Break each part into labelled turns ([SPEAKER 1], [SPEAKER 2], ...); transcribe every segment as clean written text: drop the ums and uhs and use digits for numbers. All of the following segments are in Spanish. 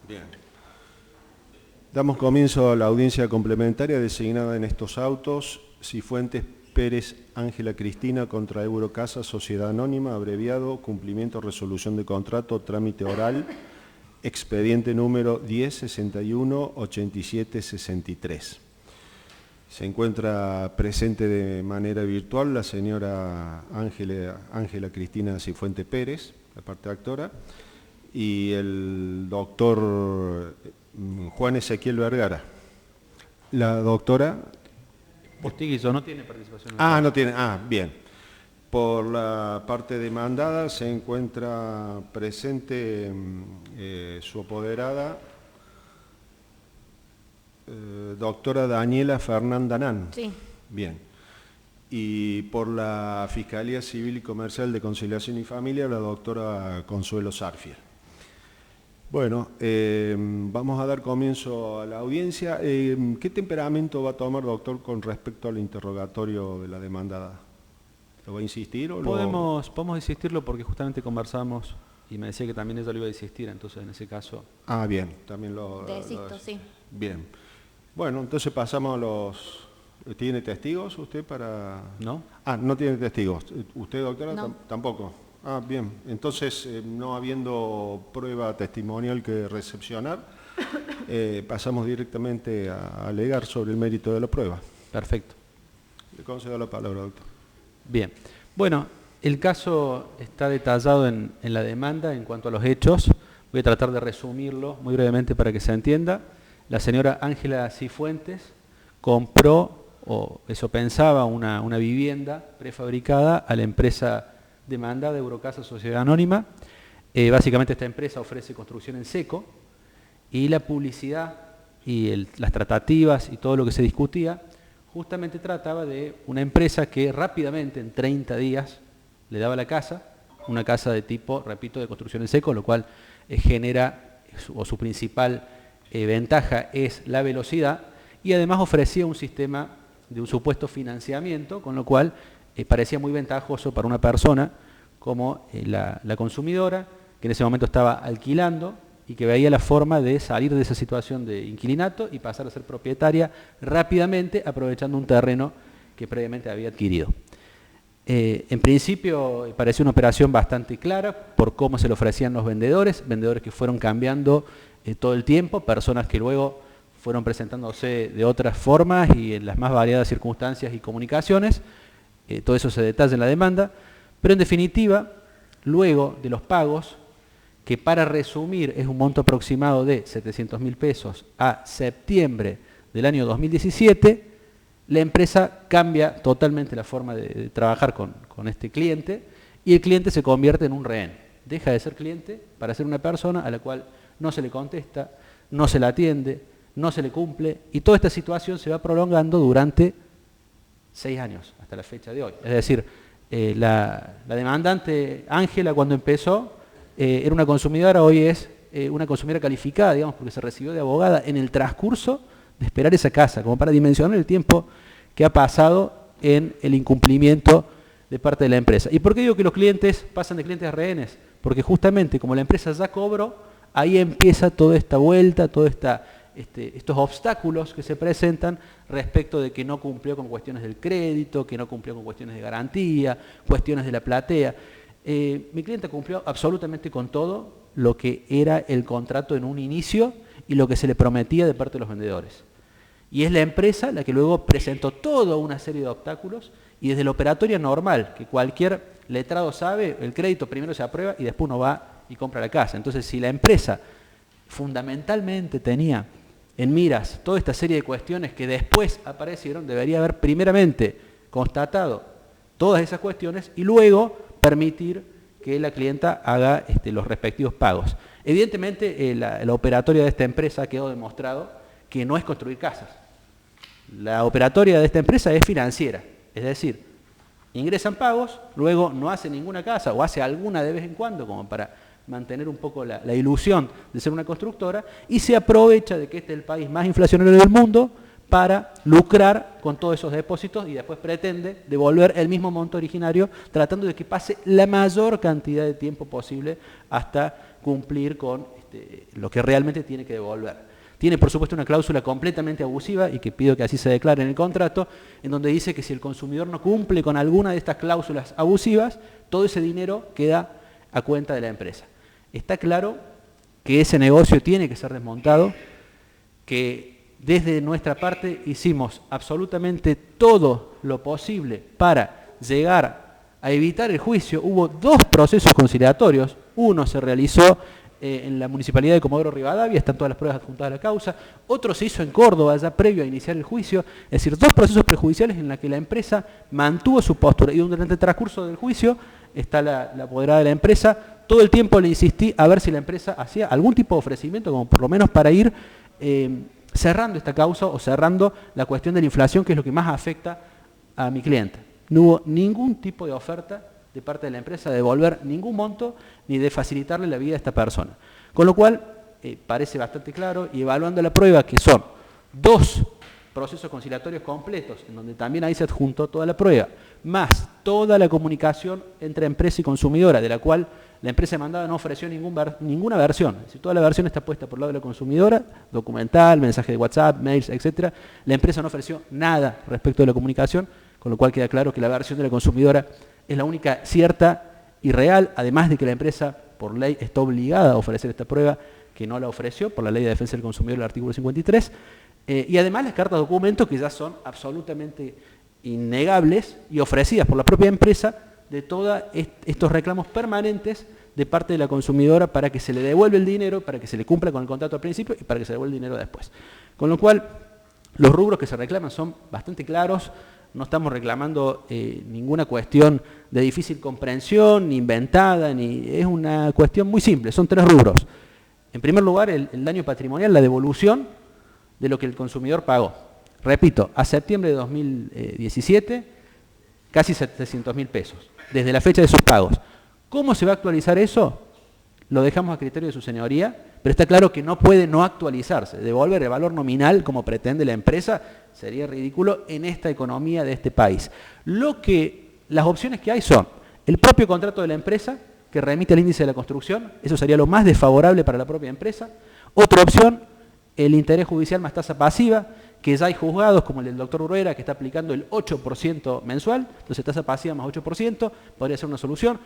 [SPEAKER 1] Bien. Damos comienzo a la audiencia complementaria designada en estos autos. Cifuentes Pérez Ángela Cristina contra Eurocasa Sociedad Anónima, abreviado, cumplimiento, resolución de contrato, trámite oral, expediente número 1061-8763. Se encuentra presente de manera virtual la señora Ángela Cristina Cifuentes Pérez, la parte actora, y el doctor Juan Ezequiel Vergara. La doctora...
[SPEAKER 2] Postiguillo no tiene participación.
[SPEAKER 1] No tiene. Bien. Por la parte demandada se encuentra presente su apoderada, doctora Daniela Fernanda Nan.
[SPEAKER 3] Sí.
[SPEAKER 1] Bien. Y por la Fiscalía Civil y Comercial de Conciliación y Familia, la doctora Consuelo Sarfiel. Bueno, vamos a dar comienzo a la audiencia. ¿Qué temperamento va a tomar, doctor, con respecto al interrogatorio de la demandada? ¿Lo va a insistir o
[SPEAKER 2] podemos insistirlo porque justamente conversamos y me decía que también ella lo iba a insistir, entonces en ese caso...
[SPEAKER 1] Bien, también
[SPEAKER 3] Desisto, sí.
[SPEAKER 1] Bien. Bueno, entonces pasamos a los... ¿Tiene testigos usted para...?
[SPEAKER 2] ¿No?
[SPEAKER 1] No tiene testigos. ¿Usted, doctora?
[SPEAKER 3] No.
[SPEAKER 1] Tampoco. Bien. Entonces, no habiendo prueba testimonial que recepcionar, pasamos directamente a alegar sobre el mérito de la prueba.
[SPEAKER 2] Perfecto.
[SPEAKER 1] Le concedo la palabra, doctor.
[SPEAKER 2] Bien. Bueno, el caso está detallado en la demanda en cuanto a los hechos. Voy a tratar de resumirlo muy brevemente para que se entienda. La señora Ángela Cifuentes compró, o eso pensaba, una vivienda prefabricada a la empresa demandada de Eurocasa Sociedad Anónima. Básicamente esta empresa ofrece construcción en seco y la publicidad y las tratativas y todo lo que se discutía justamente trataba de una empresa que rápidamente, en 30 días, le daba la casa, una casa de tipo, repito, de construcción en seco, lo cual genera, o su principal ventaja es la velocidad, y además ofrecía un sistema de un supuesto financiamiento, con lo cual parecía muy ventajoso para una persona como la consumidora, que en ese momento estaba alquilando y que veía la forma de salir de esa situación de inquilinato y pasar a ser propietaria rápidamente, aprovechando un terreno que previamente había adquirido. En principio parecía una operación bastante clara por cómo se le ofrecían los vendedores que fueron cambiando todo el tiempo, personas que luego fueron presentándose de otras formas y en las más variadas circunstancias y comunicaciones. Todo eso se detalla en la demanda, pero en definitiva, luego de los pagos, que para resumir es un monto aproximado de 700.000 pesos a septiembre del año 2017, la empresa cambia totalmente la forma de trabajar con este cliente y el cliente se convierte en un rehén. Deja de ser cliente para ser una persona a la cual no se le contesta, no se le atiende, no se le cumple, y toda esta situación se va prolongando durante 6 años, hasta la fecha de hoy. Es decir, la demandante Ángela, cuando empezó, era una consumidora, hoy es una consumidora calificada, digamos, porque se recibió de abogada en el transcurso de esperar esa casa, como para dimensionar el tiempo que ha pasado en el incumplimiento de parte de la empresa. ¿Y por qué digo que los clientes pasan de clientes a rehenes? Porque justamente como la empresa ya cobró, ahí empieza toda esta vuelta, todos estos obstáculos que se presentan respecto de que no cumplió con cuestiones del crédito, que no cumplió con cuestiones de garantía, cuestiones de la platea. Mi cliente cumplió absolutamente con todo lo que era el contrato en un inicio y lo que se le prometía de parte de los vendedores. Y es la empresa la que luego presentó toda una serie de obstáculos y desde la operatoria normal, que cualquier letrado sabe, el crédito primero se aprueba y después uno va y compra la casa. Entonces, si la empresa fundamentalmente tenía en miras toda esta serie de cuestiones que después aparecieron, debería haber primeramente constatado todas esas cuestiones y luego permitir que la clienta haga los respectivos pagos. Evidentemente, la operatoria de esta empresa quedó demostrado que no es construir casas. La operatoria de esta empresa es financiera, es decir, ingresan pagos, luego no hace ninguna casa o hace alguna de vez en cuando como para mantener un poco la ilusión de ser una constructora y se aprovecha de que este es el país más inflacionario del mundo para lucrar con todos esos depósitos y después pretende devolver el mismo monto originario tratando de que pase la mayor cantidad de tiempo posible hasta cumplir con lo que realmente tiene que devolver. Tiene, por supuesto, una cláusula completamente abusiva y que pido que así se declare en el contrato, en donde dice que si el consumidor no cumple con alguna de estas cláusulas abusivas, todo ese dinero queda a cuenta de la empresa. Está claro que ese negocio tiene que ser desmontado, que desde nuestra parte hicimos absolutamente todo lo posible para llegar a evitar el juicio. Hubo 2 procesos conciliatorios, uno se realizó en la Municipalidad de Comodoro Rivadavia, están todas las pruebas adjuntadas a la causa, otro se hizo en Córdoba ya previo a iniciar el juicio, es decir, 2 procesos prejudiciales en los que la empresa mantuvo su postura y durante el transcurso del juicio está la apoderada de la empresa, todo el tiempo le insistí a ver si la empresa hacía algún tipo de ofrecimiento, como por lo menos para ir cerrando esta causa o cerrando la cuestión de la inflación, que es lo que más afecta a mi cliente. No hubo ningún tipo de oferta de parte de la empresa de devolver ningún monto ni de facilitarle la vida a esta persona. Con lo cual, parece bastante claro, y evaluando la prueba, que son 2 procesos conciliatorios completos, en donde también ahí se adjuntó toda la prueba, más toda la comunicación entre empresa y consumidora, de la cual la empresa demandada no ofreció ninguna versión. Es decir, toda la versión está puesta por el lado de la consumidora, documental, mensaje de WhatsApp, mails, etc. La empresa no ofreció nada respecto de la comunicación, con lo cual queda claro que la versión de la consumidora es la única cierta y real, además de que la empresa por ley está obligada a ofrecer esta prueba, que no la ofreció por la Ley de Defensa del Consumidor, el artículo 53, y además las cartas de documento, que ya son absolutamente innegables y ofrecidas por la propia empresa de todos estos reclamos permanentes de parte de la consumidora para que se le devuelva el dinero, para que se le cumpla con el contrato al principio y para que se devuelva el dinero después. Con lo cual, los rubros que se reclaman son bastante claros. No estamos reclamando ninguna cuestión de difícil comprensión, ni inventada, es una cuestión muy simple, son 3 rubros. En primer lugar, el daño patrimonial, la devolución de lo que el consumidor pagó. Repito, a septiembre de 2017, casi 700.000 pesos, desde la fecha de sus pagos. ¿Cómo se va a actualizar eso? Lo dejamos a criterio de su señoría, pero está claro que no puede no actualizarse. Devolver el valor nominal, como pretende la empresa, sería ridículo en esta economía de este país. Las opciones que hay son el propio contrato de la empresa, que remite al índice de la construcción, eso sería lo más desfavorable para la propia empresa. Otra opción, el interés judicial más tasa pasiva, que ya hay juzgados como el del doctor Uruera, que está aplicando el 8% mensual, entonces tasa pasiva más 8%, podría ser una solución,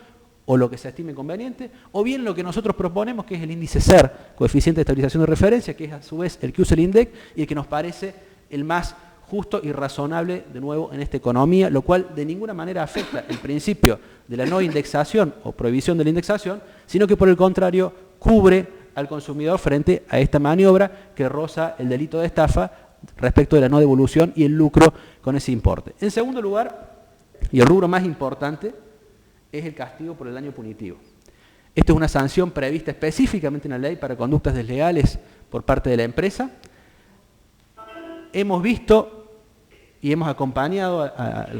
[SPEAKER 2] o lo que se estime conveniente, o bien lo que nosotros proponemos, que es el índice SER, coeficiente de estabilización de referencia, que es a su vez el que usa el INDEC y el que nos parece el más justo y razonable, de nuevo, en esta economía, lo cual de ninguna manera afecta el principio de la no indexación o prohibición de la indexación, sino que por el contrario cubre al consumidor frente a esta maniobra que roza el delito de estafa respecto de la no devolución y el lucro con ese importe. En segundo lugar, y el rubro más importante, es el castigo por el daño punitivo. Esto es una sanción prevista específicamente en la ley para conductas desleales por parte de la empresa. Hemos visto y hemos acompañado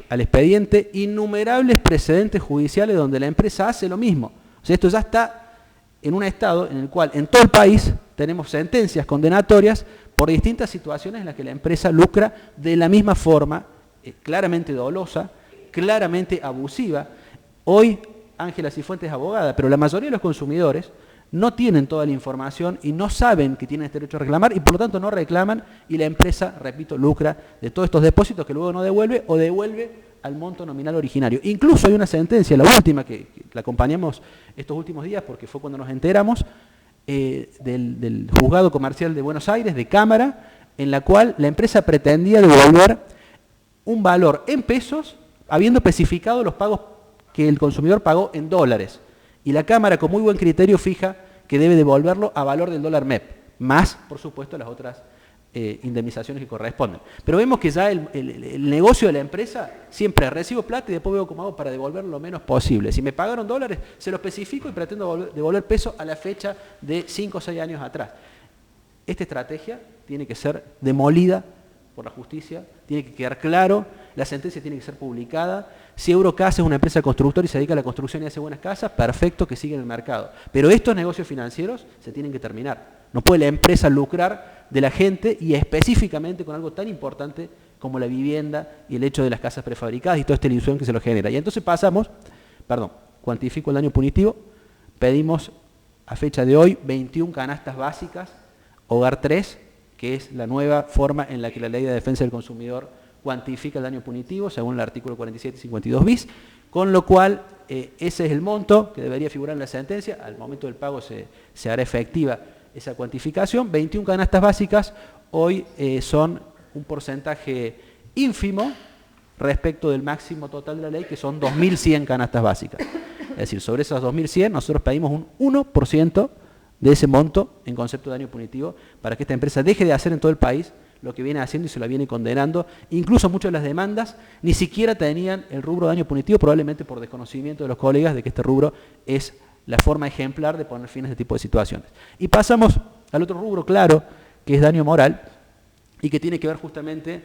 [SPEAKER 2] al expediente innumerables precedentes judiciales donde la empresa hace lo mismo. O sea, esto ya está en un estado en el cual en todo el país tenemos sentencias condenatorias por distintas situaciones en las que la empresa lucra de la misma forma, claramente dolosa, claramente abusiva. Hoy Ángela Cifuentes es abogada, pero la mayoría de los consumidores no tienen toda la información y no saben que tienen este derecho a reclamar y por lo tanto no reclaman y la empresa, repito, lucra de todos estos depósitos que luego no devuelve o devuelve al monto nominal originario. Incluso hay una sentencia, la última, que la acompañamos estos últimos días porque fue cuando nos enteramos, del Juzgado Comercial de Buenos Aires, de Cámara, en la cual la empresa pretendía devolver un valor en pesos, habiendo especificado los pagos que el consumidor pagó en dólares. Y la Cámara, con muy buen criterio, fija que debe devolverlo a valor del dólar MEP, más, por supuesto, las otras indemnizaciones que corresponden. Pero vemos que ya el negocio de la empresa siempre recibo plata y después veo cómo hago para devolver lo menos posible. Si me pagaron dólares, se lo especifico y pretendo devolver peso a la fecha de 5 o 6 años atrás. Esta estrategia tiene que ser demolida por la justicia, tiene que quedar claro, la sentencia tiene que ser publicada. Si Eurocasa es una empresa constructora y se dedica a la construcción y hace buenas casas, perfecto, que siga en el mercado. Pero estos negocios financieros se tienen que terminar. No puede la empresa lucrar de la gente y específicamente con algo tan importante como la vivienda y el hecho de las casas prefabricadas y toda esta ilusión que se lo genera. Y entonces cuantifico el daño punitivo, pedimos a fecha de hoy 21 canastas básicas, Hogar 3, que es la nueva forma en la que la Ley de Defensa del Consumidor cuantifica el daño punitivo, según el artículo 47 y 52 bis, con lo cual ese es el monto que debería figurar en la sentencia. Al momento del pago se hará efectiva esa cuantificación. 21 canastas básicas hoy son un porcentaje ínfimo respecto del máximo total de la ley, que son 2.100 canastas básicas. Es decir, sobre esas 2.100 nosotros pedimos un 1% de ese monto en concepto de daño punitivo para que esta empresa deje de hacer en todo el país lo que viene haciendo y se la viene condenando. Incluso muchas de las demandas ni siquiera tenían el rubro daño punitivo, probablemente por desconocimiento de los colegas de que este rubro es la forma ejemplar de poner fin a este tipo de situaciones. Y pasamos al otro rubro claro, que es daño moral, y que tiene que ver justamente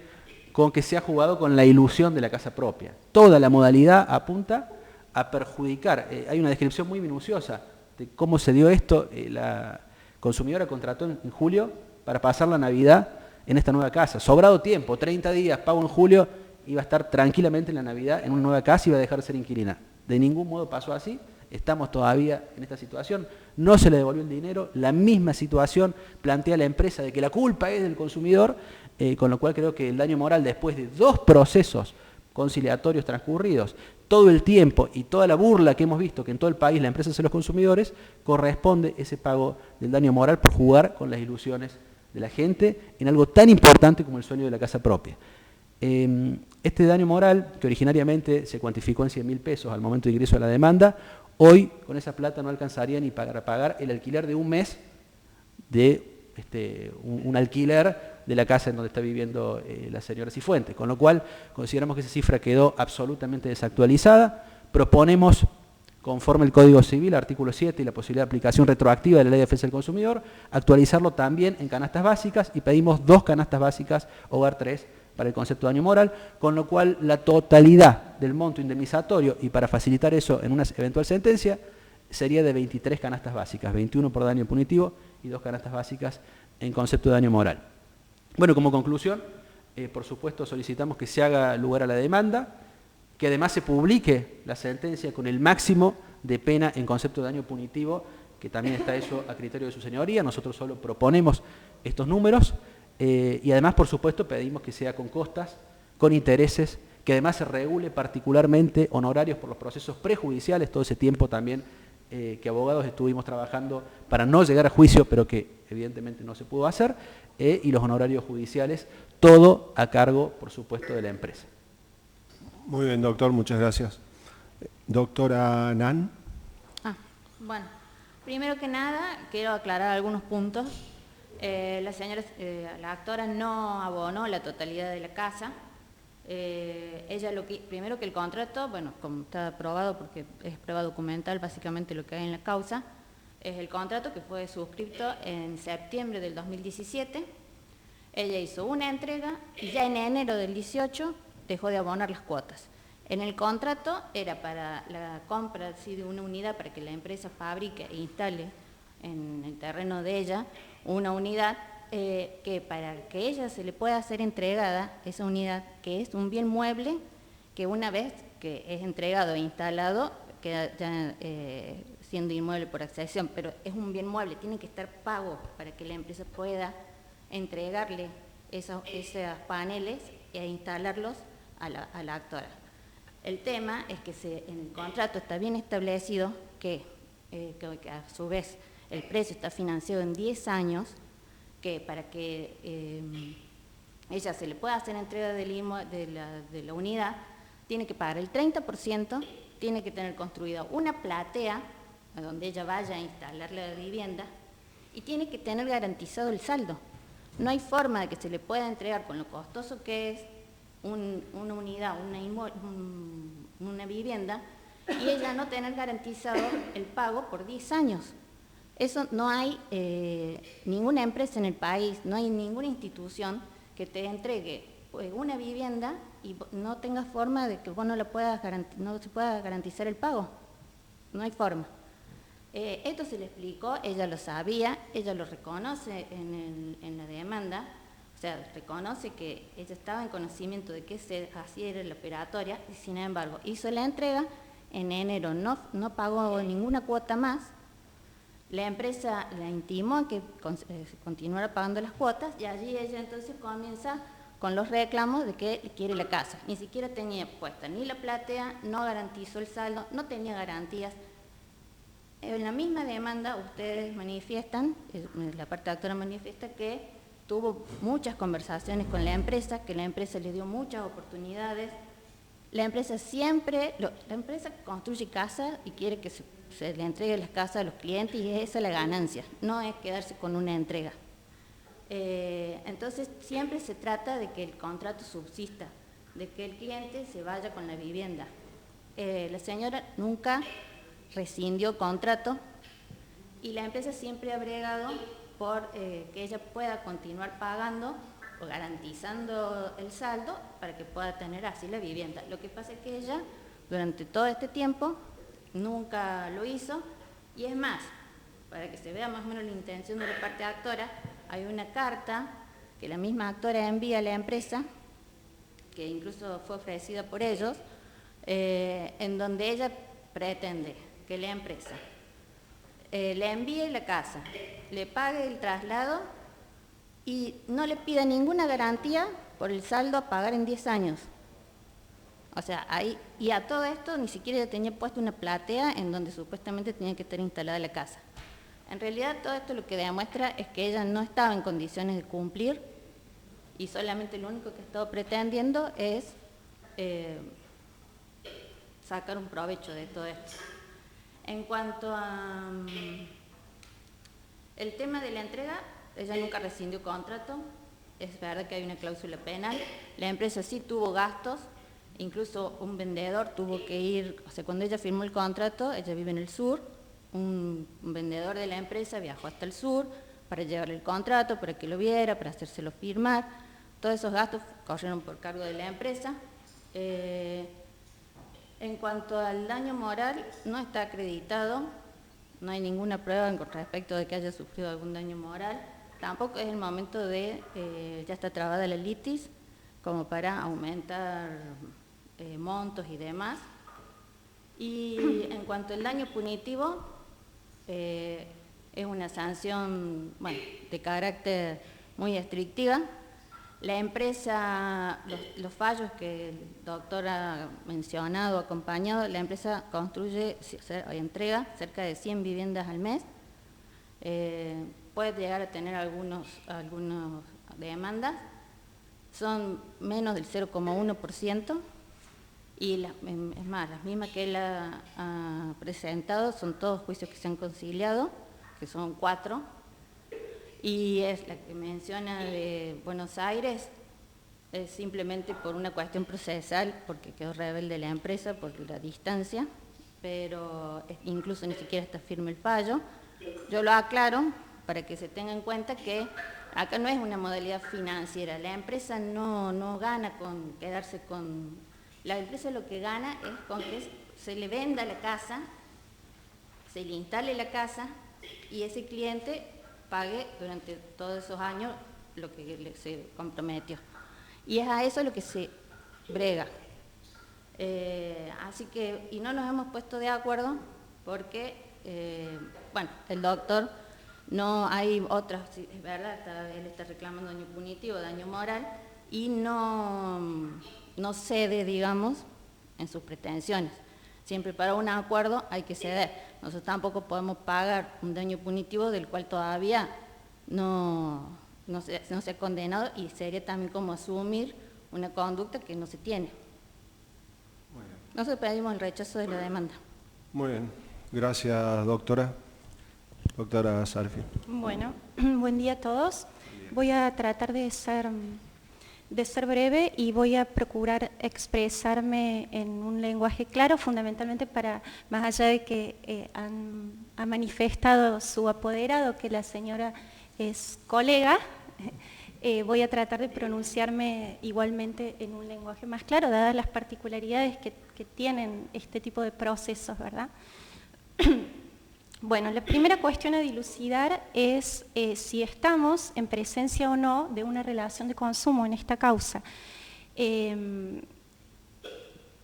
[SPEAKER 2] con que se ha jugado con la ilusión de la casa propia. Toda la modalidad apunta a perjudicar. Hay una descripción muy minuciosa de cómo se dio esto. La consumidora contrató en julio para pasar la Navidad en esta nueva casa. Sobrado tiempo, 30 días, pago en julio, iba a estar tranquilamente en la Navidad en una nueva casa y iba a dejar de ser inquilina. De ningún modo pasó así. Estamos todavía en esta situación, no se le devolvió el dinero, la misma situación plantea la empresa de que la culpa es del consumidor, con lo cual creo que el daño moral, después de 2 procesos conciliatorios transcurridos, todo el tiempo y toda la burla que hemos visto que en todo el país la empresa hace a los consumidores, corresponde ese pago del daño moral por jugar con las ilusiones de la gente en algo tan importante como el sueño de la casa propia. Este daño moral, que originariamente se cuantificó en 100.000 pesos al momento de ingreso a la demanda, hoy con esa plata no alcanzaría ni para pagar el alquiler de un mes de un alquiler de la casa en donde está viviendo la señora Cifuentes, con lo cual consideramos que esa cifra quedó absolutamente desactualizada. Proponemos, conforme el Código Civil, artículo 7 y la posibilidad de aplicación retroactiva de la Ley de Defensa del Consumidor, actualizarlo también en canastas básicas y pedimos 2 canastas básicas, Hogar 3, para el concepto de daño moral, con lo cual la totalidad del monto indemnizatorio, y para facilitar eso en una eventual sentencia, sería de 23 canastas básicas, 21 por daño punitivo y 2 canastas básicas en concepto de daño moral. Bueno, como conclusión, por supuesto solicitamos que se haga lugar a la demanda, que además se publique la sentencia con el máximo de pena en concepto de daño punitivo, que también está eso a criterio de su señoría. Nosotros solo proponemos estos números. Y además, por supuesto, pedimos que sea con costas, con intereses, que además se regule particularmente honorarios por los procesos prejudiciales, todo ese tiempo también que abogados estuvimos trabajando para no llegar a juicio, pero que evidentemente no se pudo hacer, y los honorarios judiciales, todo a cargo, por supuesto, de la empresa.
[SPEAKER 1] Muy bien, doctor, muchas gracias. Doctora Nan.
[SPEAKER 3] Bueno, primero que nada, quiero aclarar algunos puntos. La señora, la actora no abonó la totalidad de la casa. Ella primero que el contrato, bueno, como está aprobado porque es prueba documental básicamente lo que hay en la causa, es el contrato que fue suscrito en septiembre del 2017. Ella hizo una entrega y ya en enero del 18 dejó de abonar las cuotas. En el contrato era para la compra de una unidad para que la empresa fabrique e instale en el terreno de ella una unidad que para que ella se le pueda ser entregada, esa unidad que es un bien mueble, que una vez que es entregado e instalado, queda ya siendo inmueble por accesión, pero es un bien mueble, tiene que estar pago para que la empresa pueda entregarle esos paneles e instalarlos a la actora. El tema es que en el contrato está bien establecido que a su vez el precio está financiado en 10 años, que para que ella se le pueda hacer entrega de la unidad, tiene que pagar el 30%, tiene que tener construida una platea a donde ella vaya a instalar la vivienda y tiene que tener garantizado el saldo. No hay forma de que se le pueda entregar con lo costoso que es una unidad, una vivienda, y ella no tener garantizado el pago por 10 años. Eso no hay ninguna empresa en el país, no hay ninguna institución que te entregue una vivienda y no tenga forma de que vos no se pueda garantizar el pago. No hay forma. Esto se le explicó, ella lo sabía, ella lo reconoce en la demanda, o sea, reconoce que ella estaba en conocimiento de que se hacía la operatoria y sin embargo hizo la entrega, en enero no pagó ninguna cuota más, La empresa la intimó a que continuara pagando las cuotas y allí ella entonces comienza con los reclamos de que quiere la casa. Ni siquiera tenía puesta ni la platea, no garantizó el saldo, no tenía garantías. En la misma demanda ustedes manifiestan, la parte actora manifiesta que tuvo muchas conversaciones con la empresa, que la empresa le dio muchas oportunidades. La empresa la empresa construye casas y quiere que se le entregue las casas a los clientes y esa es la ganancia, no es quedarse con una entrega. Entonces siempre se trata de que el contrato subsista, de que el cliente se vaya con la vivienda. La señora nunca rescindió contrato y la empresa siempre ha bregado por que ella pueda continuar pagando o garantizando el saldo para que pueda tener así la vivienda. Lo que pasa es que ella durante todo este tiempo nunca lo hizo y es más, para que se vea más o menos la intención de la parte actora, hay una carta que la misma actora envía a la empresa, que incluso fue ofrecida por ellos, en donde ella pretende que la empresa le envíe la casa, le pague el traslado y no le pida ninguna garantía por el saldo a pagar en 10 años. O sea, ahí, y a todo esto ni siquiera ella tenía puesto una platea en donde supuestamente tenía que estar instalada la casa. En realidad todo esto lo que demuestra es que ella no estaba en condiciones de cumplir y solamente lo único que estaba pretendiendo es sacar un provecho de todo esto. En cuanto a el tema de la entrega, ella nunca rescindió contrato, es verdad que hay una cláusula penal, la empresa sí tuvo gastos, incluso un vendedor tuvo que ir, o sea, cuando ella firmó el contrato, ella vive en el sur, un vendedor de la empresa viajó hasta el sur para llevarle el contrato, para que lo viera, para hacérselo firmar, todos esos gastos corrieron por cargo de la empresa. En cuanto al daño moral, no está acreditado, no hay ninguna prueba con respecto de que haya sufrido algún daño moral, tampoco es el momento de, ya está trabada la litis, como para aumentar montos y demás. Y en cuanto al daño punitivo, es una sanción, bueno, de carácter muy estrictiva. La empresa, los fallos que el doctor ha mencionado, acompañado, la empresa construye o entrega cerca de 100 viviendas al mes. Puede llegar a tener algunas demandas, son menos del 0,1%, y es más, las mismas que él ha presentado son todos juicios que se han conciliado, que son 4. Y es la que menciona de Buenos Aires, es simplemente por una cuestión procesal, porque quedó rebelde la empresa por la distancia, pero incluso ni siquiera está firme el fallo. Yo lo aclaro para que se tenga en cuenta que acá no es una modalidad financiera, la empresa no gana con quedarse con... La empresa lo que gana es con que se le venda la casa, se le instale la casa y ese cliente pague durante todos esos años lo que se comprometió. Y es a eso lo que se brega. Así que, y no nos hemos puesto de acuerdo porque, bueno, el doctor, no hay otras, es verdad, él está reclamando daño punitivo, daño moral, y no cede, digamos, en sus pretensiones. Siempre para un acuerdo hay que ceder. Nosotros tampoco podemos pagar un daño punitivo del cual todavía no se ha condenado y sería también como asumir una conducta que no se tiene. Nosotros pedimos el rechazo de la demanda.
[SPEAKER 1] Muy bien, gracias doctora. Doctora Sarfi.
[SPEAKER 4] Bueno, buen día a todos. Voy a tratar de ser breve y voy a procurar expresarme en un lenguaje claro, fundamentalmente para, más allá de que ha manifestado su apoderado, que la señora es colega, voy a tratar de pronunciarme igualmente en un lenguaje más claro, dadas las particularidades que tienen este tipo de procesos, ¿verdad? Bueno, la primera cuestión a dilucidar es si estamos en presencia o no de una relación de consumo en esta causa.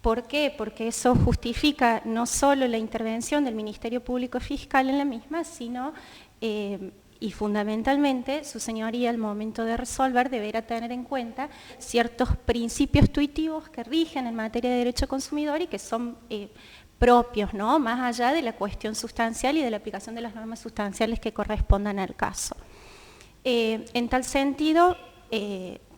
[SPEAKER 4] ¿Por qué? Porque eso justifica no solo la intervención del Ministerio Público Fiscal en la misma, sino, y fundamentalmente, su señoría al momento de resolver deberá tener en cuenta ciertos principios tuitivos que rigen en materia de derecho consumidor y que son propios, ¿no? Más allá de la cuestión sustancial y de la aplicación de las normas sustanciales que correspondan al caso. En tal sentido,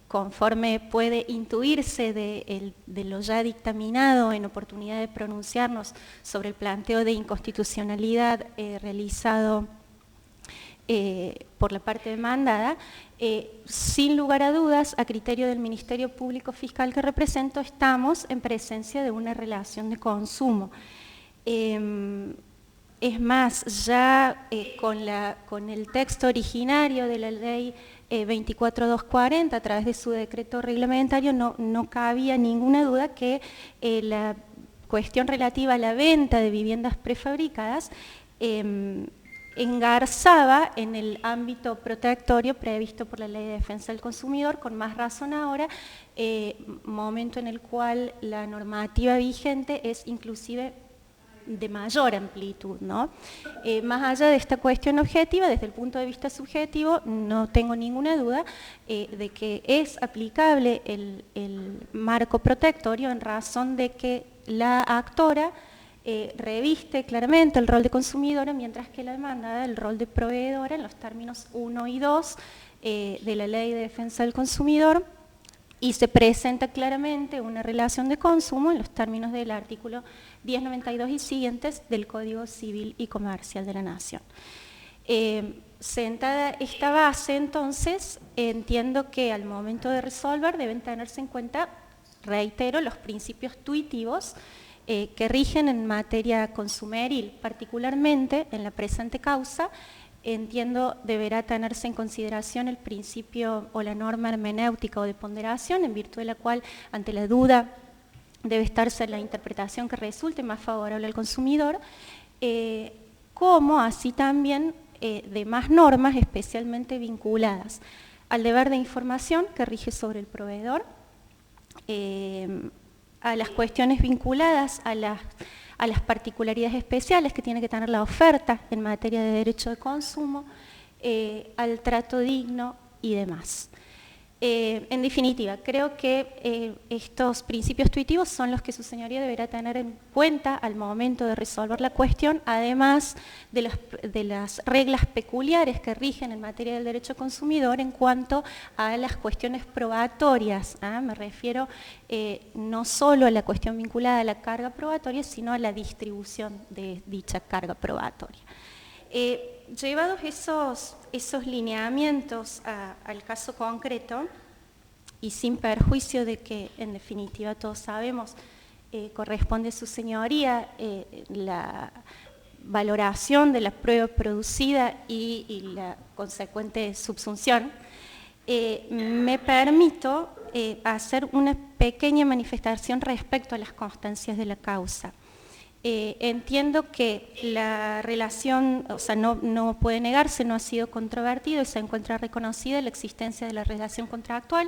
[SPEAKER 4] conforme puede intuirse de lo ya dictaminado en oportunidad de pronunciarnos sobre el planteo de inconstitucionalidad realizado por la parte demandada, sin lugar a dudas, a criterio del Ministerio Público Fiscal que represento, estamos en presencia de una relación de consumo. Es más, ya con el texto originario de la ley 24240, a través de su decreto reglamentario, no cabía ninguna duda que la cuestión relativa a la venta de viviendas prefabricadas engarzaba en el ámbito protectorio previsto por la Ley de Defensa del Consumidor, con más razón ahora, momento en el cual la normativa vigente es inclusive de mayor amplitud, ¿no? Más allá de esta cuestión objetiva, desde el punto de vista subjetivo, no tengo ninguna duda de que es aplicable el marco protectorio en razón de que la actora reviste claramente el rol de consumidora, mientras que la demandada el rol de proveedora en los términos 1 y 2 de la Ley de Defensa del Consumidor, y se presenta claramente una relación de consumo en los términos del artículo 1092 y siguientes del Código Civil y Comercial de la Nación. Sentada esta base, entonces, entiendo que al momento de resolver deben tenerse en cuenta, reitero, los principios tuitivos que rigen en materia consumeril, particularmente en la presente causa. Entiendo deberá tenerse en consideración el principio o la norma hermenéutica o de ponderación, en virtud de la cual, ante la duda, debe estarse la interpretación que resulte más favorable al consumidor, como así también demás normas especialmente vinculadas al deber de información que rige sobre el proveedor, a las cuestiones vinculadas a las particularidades especiales que tiene que tener la oferta en materia de derecho de consumo, al trato digno y demás. En definitiva, creo que estos principios tuitivos son los que su señoría deberá tener en cuenta al momento de resolver la cuestión, además de las reglas peculiares que rigen en materia del derecho consumidor en cuanto a las cuestiones probatorias. Me refiero no solo a la cuestión vinculada a la carga probatoria, sino a la distribución de dicha carga probatoria. Llevados esos lineamientos al caso concreto, y sin perjuicio de que en definitiva todos sabemos corresponde a su señoría la valoración de la prueba producida y la consecuente subsunción, me permito hacer una pequeña manifestación respecto a las constancias de la causa. Entiendo que la relación, o sea, no puede negarse, no ha sido controvertido y se encuentra reconocida la existencia de la relación contractual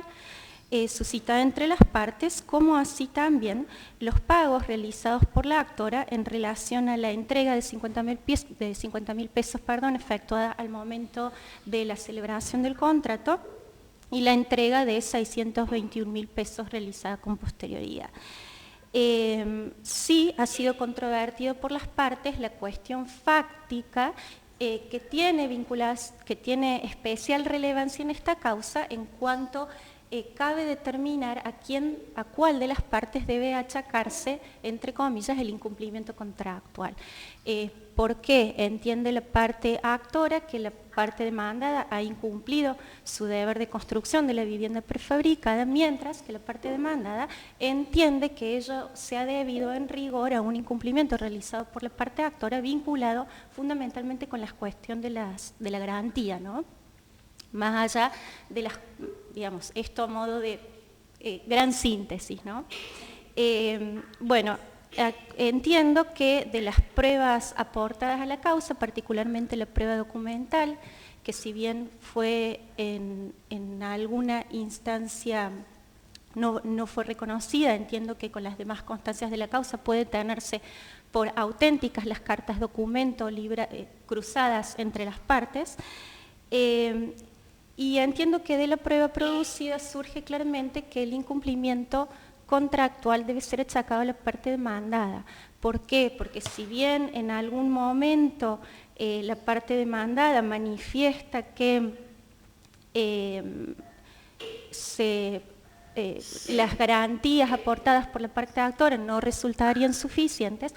[SPEAKER 4] suscitada entre las partes, como así también los pagos realizados por la actora en relación a la entrega de 50.000 pesos efectuada al momento de la celebración del contrato y la entrega de 621.000 pesos realizada con posterioridad. Sí ha sido controvertido por las partes la cuestión fáctica que tiene especial relevancia en esta causa en cuanto cabe determinar a cuál de las partes debe achacarse, entre comillas, el incumplimiento contractual. ¿Por qué? Entiende la parte actora que la parte demandada ha incumplido su deber de construcción de la vivienda prefabricada, mientras que la parte demandada entiende que ello se ha debido en rigor a un incumplimiento realizado por la parte actora vinculado fundamentalmente con la cuestión de la garantía, ¿no? Más allá de las, digamos, esto a modo de gran síntesis, ¿no? Bueno, entiendo que de las pruebas aportadas a la causa, particularmente la prueba documental, que si bien fue en alguna instancia no fue reconocida. Entiendo que con las demás constancias de la causa puede tenerse por auténticas las cartas documento cruzadas entre las partes. Y entiendo que de la prueba producida surge claramente que el incumplimiento contractual debe ser achacado a la parte demandada. ¿Por qué? Porque si bien en algún momento la parte demandada manifiesta que las garantías aportadas por la parte actora no resultarían suficientes,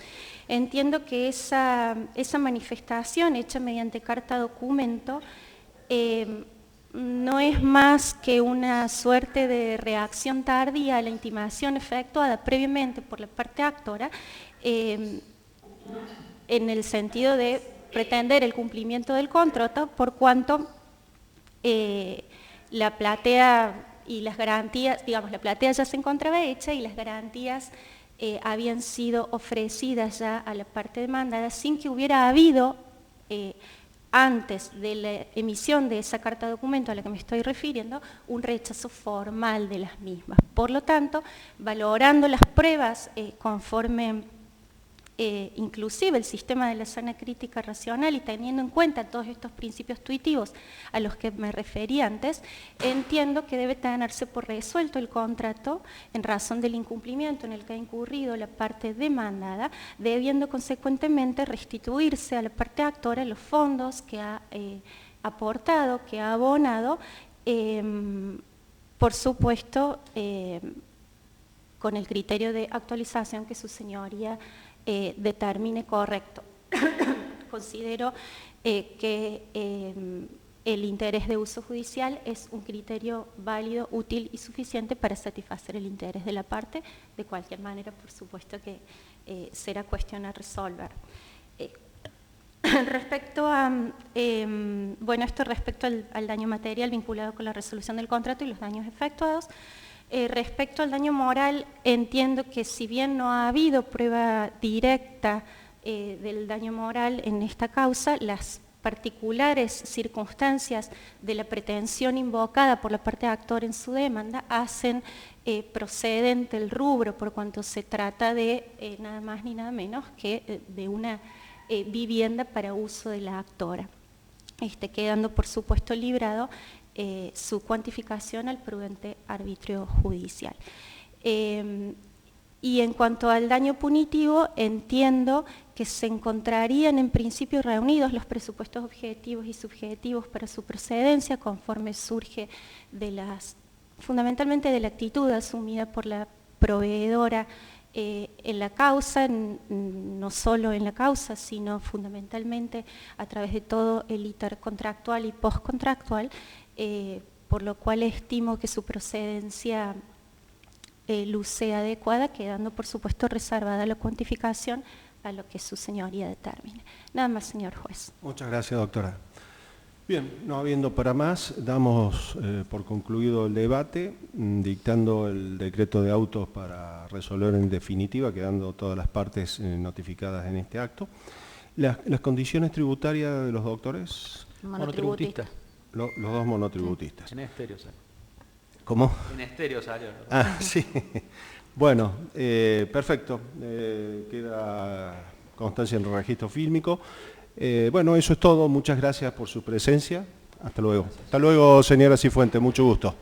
[SPEAKER 4] entiendo que esa manifestación hecha mediante carta documento no es más que una suerte de reacción tardía a la intimación efectuada previamente por la parte actora, en el sentido de pretender el cumplimiento del contrato, por cuanto la platea y las garantías, digamos, la platea ya se encontraba hecha y las garantías habían sido ofrecidas ya a la parte demandada sin que hubiera habido, antes de la emisión de esa carta de documento a la que me estoy refiriendo, un rechazo formal de las mismas. Por lo tanto, valorando las pruebas conforme inclusive el sistema de la sana crítica racional y teniendo en cuenta todos estos principios tuitivos a los que me referí antes, entiendo que debe tenerse por resuelto el contrato en razón del incumplimiento en el que ha incurrido la parte demandada, debiendo consecuentemente restituirse a la parte actora los fondos que ha aportado, que ha abonado, por supuesto, con el criterio de actualización que su señoría determine correcto. Considero que el interés de uso judicial es un criterio válido, útil y suficiente para satisfacer el interés de la parte. De cualquier manera, por supuesto que será cuestión a resolver. Respecto a, bueno, esto respecto al daño material vinculado con la resolución del contrato y los daños efectuados. Respecto al daño moral, entiendo que si bien no ha habido prueba directa del daño moral en esta causa, las particulares circunstancias de la pretensión invocada por la parte actor en su demanda hacen procedente el rubro, por cuanto se trata de nada más ni nada menos que de una vivienda para uso de la actora, quedando por supuesto librado su cuantificación al prudente arbitrio judicial. Y en cuanto al daño punitivo, entiendo que se encontrarían en principio reunidos los presupuestos objetivos y subjetivos para su procedencia, conforme surge fundamentalmente de la actitud asumida por la proveedora en la causa, no solo en la causa, sino fundamentalmente a través de todo el íter contractual y postcontractual, por lo cual estimo que su procedencia luce adecuada, quedando por supuesto reservada la cuantificación a lo que su señoría determine. Nada más, señor juez.
[SPEAKER 1] Muchas gracias, doctora. Bien, no habiendo para más, damos por concluido el debate, dictando el decreto de autos para resolver en definitiva, quedando todas las partes notificadas en este acto. Las condiciones tributarias de los doctores.
[SPEAKER 2] Monotributista.
[SPEAKER 1] Los dos monotributistas.
[SPEAKER 2] En estéreo salió.
[SPEAKER 1] ¿Cómo?
[SPEAKER 2] En estéreo salió.
[SPEAKER 1] Ah, sí. Bueno, perfecto. Queda constancia en el registro fílmico. Bueno, eso es todo. Muchas gracias por su presencia. Hasta luego. Hasta luego, señora Cifuentes. Mucho gusto.